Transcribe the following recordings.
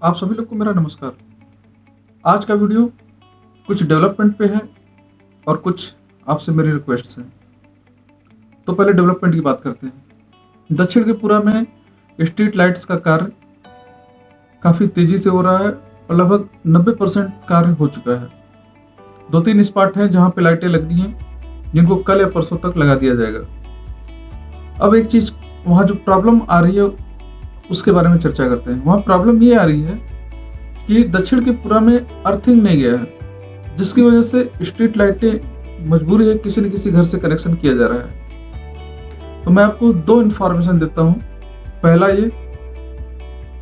आप सभी लोग को मेरा नमस्कार। आज का वीडियो कुछ डेवलपमेंट पे है और कुछ आपसे मेरी रिक्वेस्ट्स हैं। तो पहले डेवलपमेंट की बात करते हैं। दक्षिण के पुरा में स्ट्रीट लाइट्स का कार्य काफ़ी तेज़ी से हो रहा है और लगभग 90% कार्य हो चुका है। 2-3 स्पॉट हैं जहाँ पे लाइटें लगनी हैं, जिनको कल या परसों तक लगा दिया जाएगा। अब एक चीज़, वहाँ जो प्रॉब्लम आ रही है उसके बारे में चर्चा करते हैं। वहाँ प्रॉब्लम ये आ रही है कि दक्षिण के पुरा में अर्थिंग नहीं गया है, जिसकी वजह से स्ट्रीट लाइटें मजबूरी है किसी न किसी घर से कनेक्शन किया जा रहा है। तो मैं आपको 2 इन्फॉर्मेशन देता हूँ। पहला ये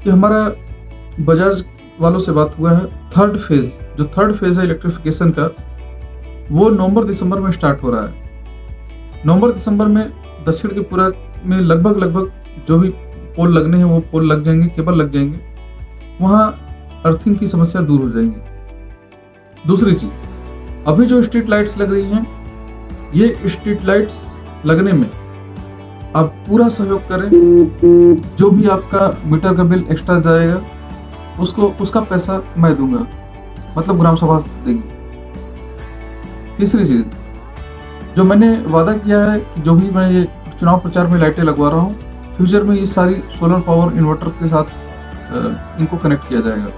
कि हमारा बजाज वालों से बात हुआ है, थर्ड फेज है इलेक्ट्रिफिकेशन का, वो नवंबर-दिसंबर में स्टार्ट हो रहा है। नवंबर-दिसंबर में दक्षिण के पुरा में लगभग जो भी पोल लगने हैं वो पोल लग जाएंगे, केबल लग जाएंगे, वहाँ अर्थिंग की समस्या दूर हो जाएंगी। दूसरी चीज, अभी जो स्ट्रीट लाइट्स लग रही हैं, ये स्ट्रीट लाइट्स लगने में आप पूरा सहयोग करें। जो भी आपका मीटर का बिल एक्स्ट्रा जाएगा उसका पैसा मैं दूंगा, मतलब ग्राम सभा देगी। तीसरी चीज, जो मैंने वादा किया है कि जो भी मैं ये चुनाव प्रचार में लाइटें लगवा रहा हूँ, फ्यूचर में ये सारी सोलर पावर इन्वर्टर के साथ इनको कनेक्ट किया जाएगा।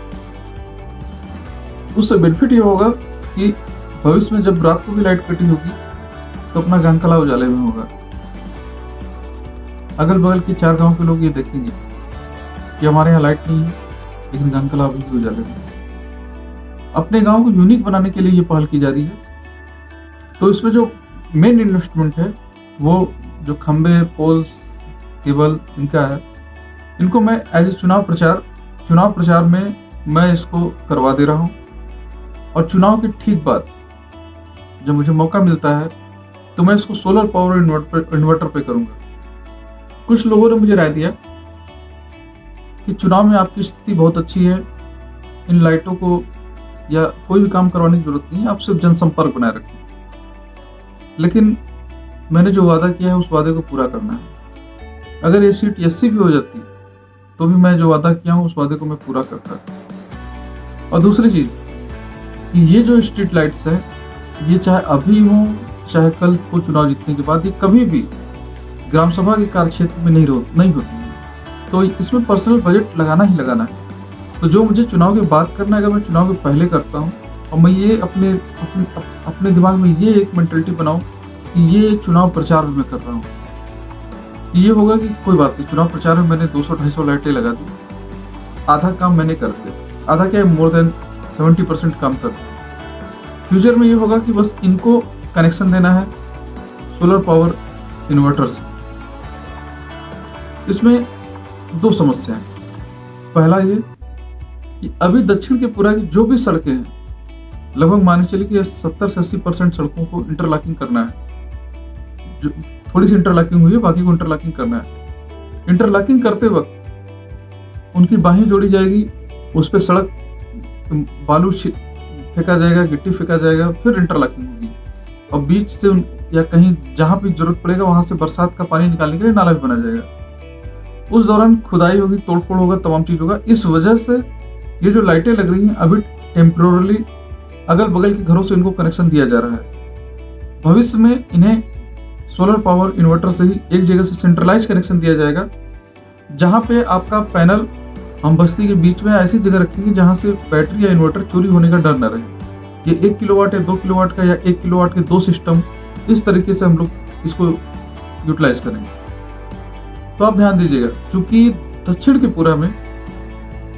उससे बेनिफिट ये होगा कि भविष्य में जब रात को भी लाइट कटी होगी तो अपना गांकला उजाले में होगा। अगल बगल के 4 गांव के लोग ये देखेंगे कि हमारे यहाँ लाइट नहीं है, लेकिन गांकला अभी भी उजाले में है। अपने गांव को यूनिक बनाने के लिए ये पहल की जा रही है। तो इसमें जो मेन इन्वेस्टमेंट है वो जो खंबे, पोल्स, केबल इनका है, इनको मैं एज ए चुनाव प्रचार में मैं इसको करवा दे रहा हूँ। और चुनाव के ठीक बाद जब मुझे मौका मिलता है तो मैं इसको सोलर पावर इन्वर्टर पे करूँगा। कुछ लोगों ने मुझे राय दिया कि चुनाव में आपकी स्थिति बहुत अच्छी है, इन लाइटों को या कोई भी काम करवाने की जरूरत नहीं है, आप सिर्फ जनसंपर्क बनाए रखें। लेकिन मैंने जो वादा किया है उस वादे को पूरा करना है। अगर ये सीट एससी भी हो जाती तो भी मैं जो वादा किया हूँ उस वादे को मैं पूरा करता। और दूसरी चीज कि ये जो स्ट्रीट लाइट्स है, ये चाहे अभी हो चाहे कल को चुनाव जीतने के बाद, ये कभी भी ग्राम सभा के कार्य क्षेत्र में नहीं होती है। तो इसमें पर्सनल बजट लगाना ही लगाना है। तो जो मुझे चुनाव के बाद करना है, अगर मैं चुनाव के पहले करता हूँ और मैं ये अपने दिमाग में ये एक मेंटलिटी बनाऊँ कि ये चुनाव प्रचार में मैं कर रहा हूँ, ये होगा कि कोई बात नहीं, चुनाव प्रचार में मैंने 200-250 लाइटें लगा दी, आधा काम मैंने कर दिया, आधा क्या मोर देन 70% काम कर दिया। फ्यूचर में ये होगा कि बस इनको कनेक्शन देना है सोलर पावर इन्वर्टर से। इसमें 2 समस्या हैं। पहला ये कि अभी दक्षिण के पुरा की जो भी सड़कें हैं, लगभग मान के चलिए कि 70 से 80% सड़कों को इंटरलॉकिंग करना है। जो थोड़ी सी इंटरलॉकिंग हुई है, बाकी को इंटरलॉकिंग करना है। इंटरलॉकिंग करते वक्त उनकी बाहें जोड़ी जाएगी, उस पर सड़क बालू फेंका जाएगा, गिट्टी फेंका जाएगा, फिर इंटरलॉकिंग होगी। और बीच से या कहीं जहाँ भी जरूरत पड़ेगा वहां से बरसात का पानी निकालने के लिए नाला भी बना जाएगा। उस दौरान खुदाई होगी, तोड़फोड़ होगा, तमाम चीज होगा। इस वजह से ये जो लाइटें लग रही हैं अभी टेम्पोरली अगल बगल के घरों से इनको कनेक्शन दिया जा रहा है। भविष्य में इन्हें सोलर पावर इन्वर्टर से ही एक जगह से सेंट्रलाइज कनेक्शन दिया जाएगा, जहां पे आपका पैनल हम बस्ती के बीच में ऐसी जगह रखेंगे जहां से बैटरी या इन्वर्टर चोरी होने का डर न रहे। ये 1 किलोवाट या 2 किलोवाट का या 1 किलोवाट के 2 सिस्टम, इस तरीके से हम लोग इसको यूटिलाइज करेंगे। तो आप ध्यान दीजिएगा, चूंकि दक्षिण के पुरा में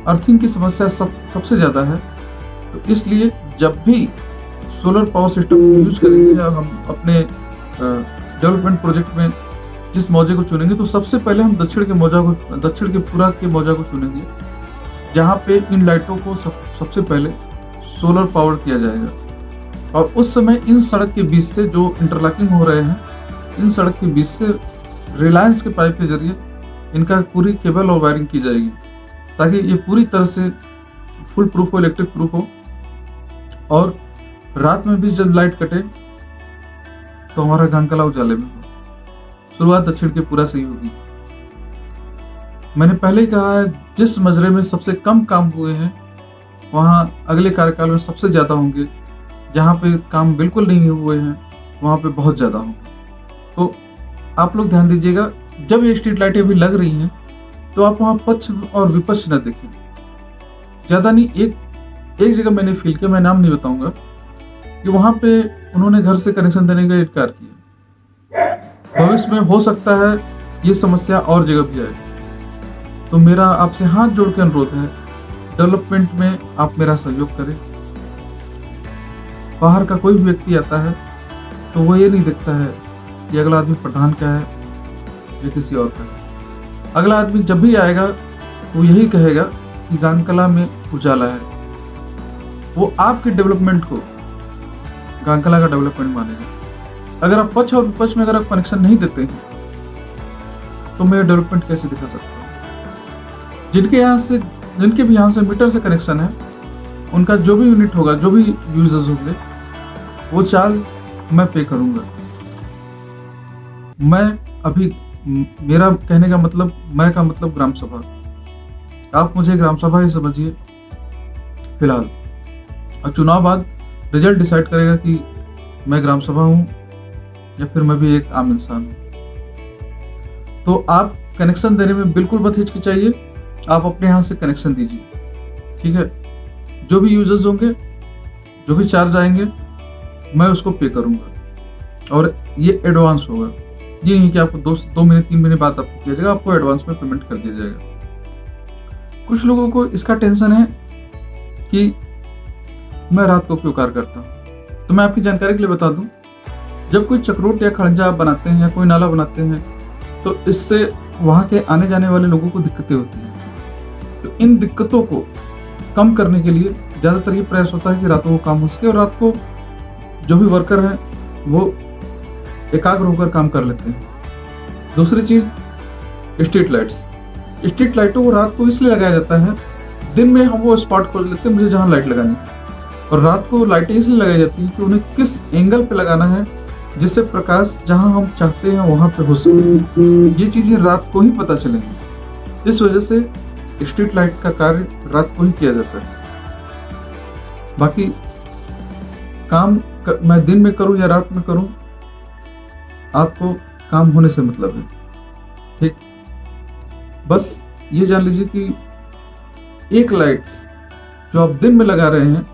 अर्थिंग की समस्या सबसे ज्यादा है, तो इसलिए जब भी सोलर पावर सिस्टम यूज करेंगे या हम अपने डेवलपमेंट प्रोजेक्ट में जिस मौजे को चुनेंगे, तो सबसे पहले हम दक्षिण के पुरा के मौजा को चुनेंगे, जहाँ पे इन लाइटों को सबसे पहले सोलर पावर किया जाएगा। और उस समय इन सड़क के बीच से जो इंटरलॉकिंग हो रहे हैं, इन सड़क के बीच से रिलायंस के पाइप के जरिए इनका पूरी केबल और वायरिंग की जाएगी, ताकि ये पूरी तरह से फुल प्रूफ हो, इलेक्ट्रिक प्रूफ हो। और रात में भी जब लाइट कटे तो हमारा गांकला उजाले में हो। शुरुआत दक्षिण के पुरा से ही होगी। मैंने पहले ही कहा है, जिस मजरे में सबसे कम काम हुए हैं वहाँ अगले कार्यकाल में सबसे ज़्यादा होंगे। जहाँ पे काम बिल्कुल नहीं हुए हैं वहाँ पे बहुत ज़्यादा होंगे। तो आप लोग ध्यान दीजिएगा, जब ये स्ट्रीट लाइटें अभी लग रही हैं तो आप वहाँ पक्ष और विपक्ष न देखें। ज़्यादा नहीं, एक जगह मैंने फील किया, मैं नाम नहीं बताऊंगा, कि वहाँ पे उन्होंने घर से कनेक्शन देने का इनकार किया। भविष्य में हो सकता है ये समस्या और जगह भी आए। तो मेरा आपसे हाथ जोड़ के अनुरोध है, डेवलपमेंट में आप मेरा सहयोग करें। बाहर का कोई भी व्यक्ति आता है तो वो ये नहीं देखता है कि अगला आदमी प्रधान का है या किसी और का है। अगला आदमी जब भी आएगा तो यही कहेगा कि गांगकला में उजाला है। वो आपके डेवलपमेंट को गांगकला का डेवलपमेंट मानेगा। अगर आप पक्ष और विपक्ष में अगर आप कनेक्शन नहीं देते हैं तो मैं डेवलपमेंट कैसे दिखा सकता हूँ? जिनके भी यहाँ से मीटर से कनेक्शन है, उनका जो भी यूनिट होगा, जो भी यूजर्स होंगे, वो चार्ज मैं पे करूँगा। मैं अभी, मेरा कहने का मतलब, मैं का मतलब ग्राम सभा, आप मुझे ग्राम सभा ही समझिए फिलहाल, और चुनाव बाद रिजल्ट डिसाइड करेगा कि मैं ग्राम सभा हूँ या फिर मैं भी एक आम इंसान हूँ। तो आप कनेक्शन देने में बिल्कुल मत हिचकिचाइए, आप अपने यहाँ से कनेक्शन दीजिए, ठीक है। जो भी यूजर्स होंगे, जो भी चार्ज आएंगे, मैं उसको पे करूँगा, और ये एडवांस होगा। ये नहीं कि आपको 2 महीने 3 महीने बाद आपको किया जाएगा, आपको एडवांस में पेमेंट कर दिया जाएगा। कुछ लोगों को इसका टेंशन है कि मैं रात को क्यों कार्य करता हूँ। तो मैं आपकी जानकारी के लिए बता दूं, जब कोई चक्रोट या खड़ंजा आप बनाते हैं या कोई नाला बनाते हैं तो इससे वहाँ के आने जाने वाले लोगों को दिक्कतें होती हैं। तो इन दिक्कतों को कम करने के लिए ज़्यादातर ये प्रयास होता है कि रातों को काम हो सके, और रात को जो भी वर्कर हैं वो एकाग्र होकर काम कर लेते हैं। दूसरी चीज़, स्ट्रीट लाइट्स। स्ट्रीट लाइटों को रात को इसलिए लगाया जाता है, दिन में हम वो स्पॉट खोज लेते हैं मुझे जहाँ लाइट लगानी है, और रात को लाइटें इसलिए लगाई जाती हैं कि उन्हें किस एंगल पे लगाना है जिससे प्रकाश जहाँ हम चाहते हैं वहाँ पे हो सके। ये चीज़ें रात को ही पता चलेंगी। इस वजह से स्ट्रीट लाइट का कार्य रात को ही किया जाता है। बाकी मैं दिन में करूं या रात में करूं, आपको काम होने से मतलब है, ठीक। बस ये जान लीजिए कि एक लाइट्स जो आप दिन में लगा रहे हैं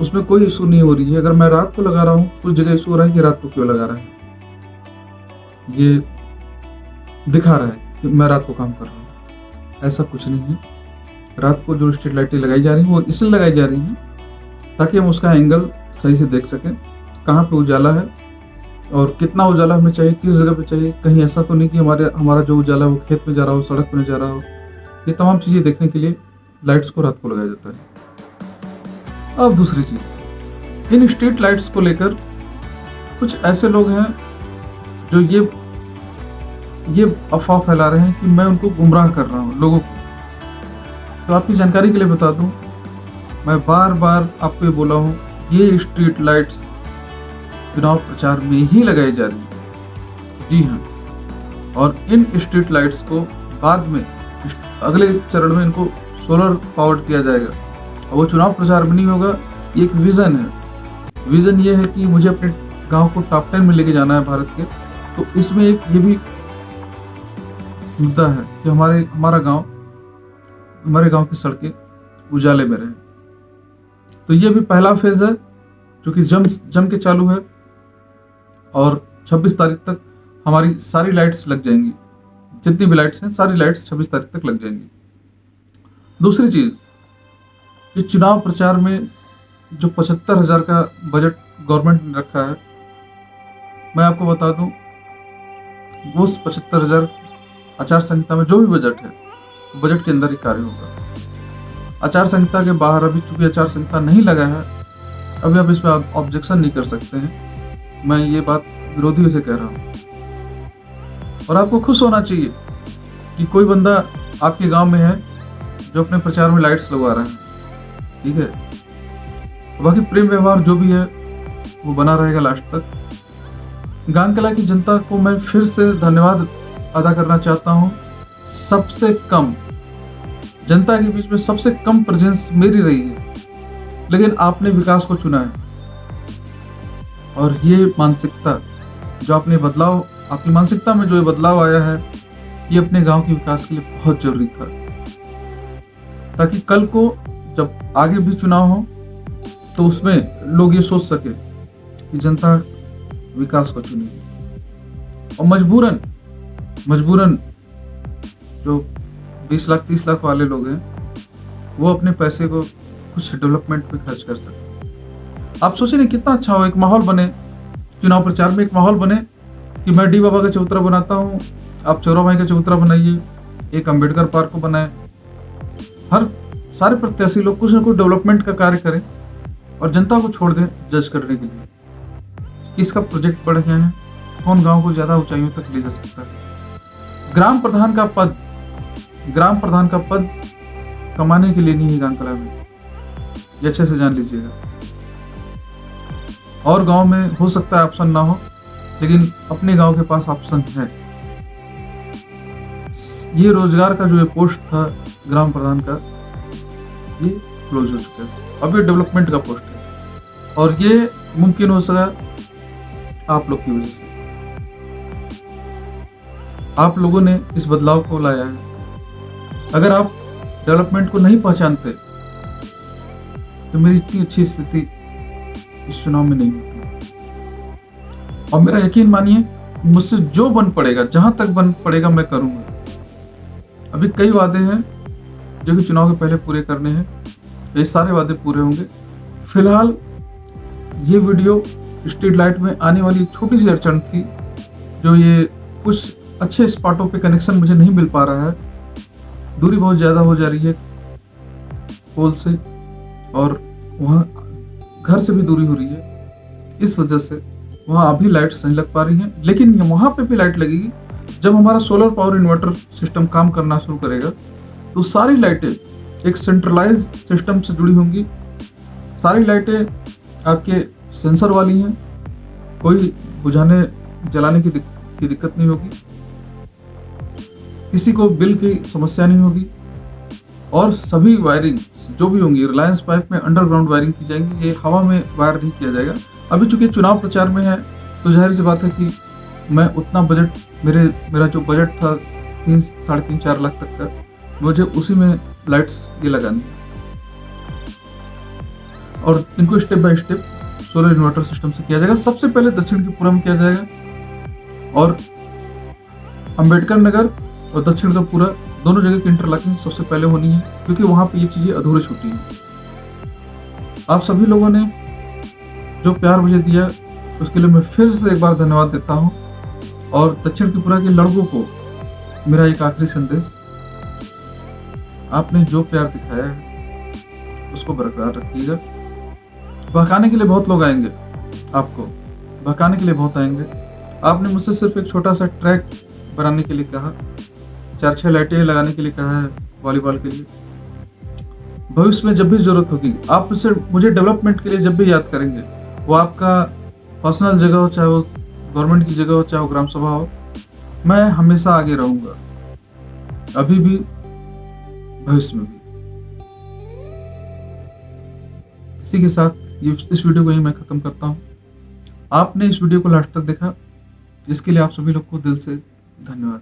उसमें कोई इशू नहीं हो रही है। अगर मैं रात को लगा रहा हूँ कुछ जगह इशू हो रहा है कि रात को क्यों लगा रहा है, ये दिखा रहा है कि मैं रात को काम कर रहा हूँ। ऐसा कुछ नहीं है। रात को जो स्ट्रीट लाइटें लगाई जा रही हैं वो इसलिए लगाई जा रही हैं ताकि हम उसका एंगल सही से देख सकें, कहाँ पे उजाला है और कितना उजाला हमें चाहिए, किस जगह पे चाहिए। कहीं ऐसा तो नहीं कि हमारा जो उजाला है वो खेत में जा रहा हो, सड़क पे जा रहा हो। ये तमाम चीज़ें देखने के लिए लाइट्स को रात को लगाया जाता है। अब दूसरी चीज़, इन स्ट्रीट लाइट्स को लेकर कुछ ऐसे लोग हैं जो ये अफवाह फैला रहे हैं कि मैं उनको गुमराह कर रहा हूँ लोगों को। तो आपकी जानकारी के लिए बता दूँ, मैं बार बार आपको ये बोला हूँ, ये स्ट्रीट लाइट्स चुनाव प्रचार में ही लगाई जा रही है। जी हाँ, और इन स्ट्रीट लाइट्स को बाद में अगले चरण में इनको सोलर पावर्ड किया जाएगा और वो चुनाव प्रचार में नहीं होगा। ये एक विज़न है। विज़न ये है कि मुझे अपने गांव को टॉप 10 में लेके जाना है भारत के। तो इसमें एक ये भी मुद्दा है कि हमारे गांव की सड़कें उजाले में रहे। तो ये भी पहला फेज है जो कि जम के चालू है और 26 तारीख तक हमारी सारी लाइट्स लग जाएंगी। जितनी भी लाइट्स हैं सारी लाइट्स 26 तारीख तक लग जाएंगी। दूसरी चीज़, कि चुनाव प्रचार में जो 75,000 का बजट गवर्नमेंट ने रखा है, मैं आपको बता दूं, वो 75,000 आचार संहिता में जो भी बजट है, बजट के अंदर ही कार्य होगा। आचार संहिता के बाहर अभी चूंकि आचार संहिता नहीं लगा है, अभी आप इस पर ऑब्जेक्शन नहीं कर सकते हैं। मैं ये बात विरोधियों से कह रहा हूँ। और आपको खुश होना चाहिए कि कोई बंदा आपके गांव में है जो अपने प्रचार में लाइट्स लगवा रहा है, ठीक है। बाकी प्रेम व्यवहार जो भी है वो बना रहेगा लास्ट तक। गांगकला की जनता को मैं फिर से धन्यवाद अदा करना चाहता हूँ सबसे कम, जनता के बीच में सबसे कम प्रेजेंस मेरी रही है, लेकिन आपने विकास को चुना है। और ये मानसिकता जो आपने बदलाव, आपकी मानसिकता में जो ये बदलाव आया है, ये अपने गांव के विकास के लिए बहुत जरूरी था, ताकि कल को जब आगे भी चुनाव हो तो उसमें लोग ये सोच सके कि जनता विकास को चुनेगी। और मजबूरन जो 20 लाख 30 लाख वाले लोग हैं, वो अपने पैसे को कुछ डेवलपमेंट पे खर्च कर सकते। आप सोचिए ना, कितना अच्छा हो, एक माहौल बने, चुनाव प्रचार में एक माहौल बने कि मैं डी बाबा का चबूतरा बनाता हूँ, आप चौरा भाई का चबूतरा बनाइए, एक अम्बेडकर पार्क को बनाए। हर सारे प्रत्याशी लोग कुछ न कुछ डेवलपमेंट का कार्य करें और जनता को छोड़ दें जज करने के लिए किसका प्रोजेक्ट बढ़िया है, कौन गांव को ज्यादा ऊंचाइयों तक ले जा सकता है। ग्राम प्रधान का पद कमाने के लिए नहीं है गांव में, ये अच्छे से जान लीजिएगा। और गांव में हो सकता है ऑप्शन ना हो, लेकिन अपने गांव के पास ऑप्शन है। ये रोजगार का जो ये पोस्ट था ग्राम प्रधान का, ये क्लोज हो चुका है, अब ये डेवलपमेंट का पोस्ट है। और ये मुमकिन हो सका आप लोग की वजह से। आप लोगों ने इस बदलाव को लाया है। अगर आप डेवलपमेंट को नहीं पहचानते तो मेरी इतनी अच्छी स्थिति इस चुनाव में नहीं होती। और मेरा यकीन मानिए, मुझसे जो बन पड़ेगा, जहां तक बन पड़ेगा मैं करूंगा। अभी कई वादे हैं जो कि चुनाव के पहले पूरे करने हैं, ये सारे वादे पूरे होंगे। फिलहाल ये वीडियो स्ट्रीट लाइट में आने वाली एक छोटी सी अड़चन थी, जो ये कुछ अच्छे स्पॉटों पे कनेक्शन मुझे नहीं मिल पा रहा है, दूरी बहुत ज़्यादा हो जा रही है पोल से, और वहाँ घर से भी दूरी हो रही है, इस वजह से वहाँ अभी लाइट्स नहीं लग पा रही हैं। लेकिन वहाँ पे भी लाइट लगेगी जब हमारा सोलर पावर इन्वर्टर सिस्टम काम करना शुरू करेगा, तो सारी लाइटें एक सेंट्रलाइज सिस्टम से जुड़ी होंगी। सारी लाइटें आपके सेंसर वाली हैं, कोई बुझाने जलाने की दिक्कत नहीं होगी, किसी को बिल की समस्या नहीं होगी। और सभी वायरिंग जो भी होंगी, रिलायंस पाइप में अंडरग्राउंड वायरिंग की जाएगी, ये हवा में वायर नहीं किया जाएगा। अभी चूंकि चुनाव प्रचार में है, तो जाहिर सी बात है कि मैं उतना बजट, मेरा जो बजट था 3-4.5 लाख तक का, मुझे उसी में लाइट्स ये लगानी है। और इनको step by step solar inverter system से किया जाएगा। सबसे पहले दक्षिण की पूरब में किया जाएगा, और अंबेडकर नगर और दक्षिण का पूरा दोनों जगह की इंटरलॉकिंग सबसे पहले होनी है, क्योंकि वहां पे ये चीजें अधूरी छूटी हैं। आप सभी लोगों ने जो प्यार मुझे दिया, उसके लिए मैं फिर से एक बार धन्यवाद देता हूं। और दक्षिण त्रिपुरा के लड़कों को मेरा एक आखिरी संदेश, आपने जो प्यार दिखाया है उसको बरकरार रखिएगा। बहकाने के लिए बहुत लोग आएंगे, आपको बहकाने के लिए बहुत आएंगे। आपने मुझसे सिर्फ एक छोटा सा ट्रैक बनाने के लिए कहा, 4-6 लाइटें लगाने के लिए कहा है वॉलीबॉल के लिए। भविष्य में जब भी जरूरत होगी, आप मुझे डेवलपमेंट के लिए जब भी याद करेंगे, वो आपका पर्सनल जगह हो, चाहे वो गवर्नमेंट की जगह हो, चाहे वो ग्राम सभा हो, मैं हमेशा आगे रहूंगा, अभी भी भविष्य में भी। इसी के साथ इस वीडियो को ही मैं खत्म करता हूँ। आपने इस वीडियो को लास्ट तक देखा, इसके लिए आप सभी लोग को दिल से धन्यवाद।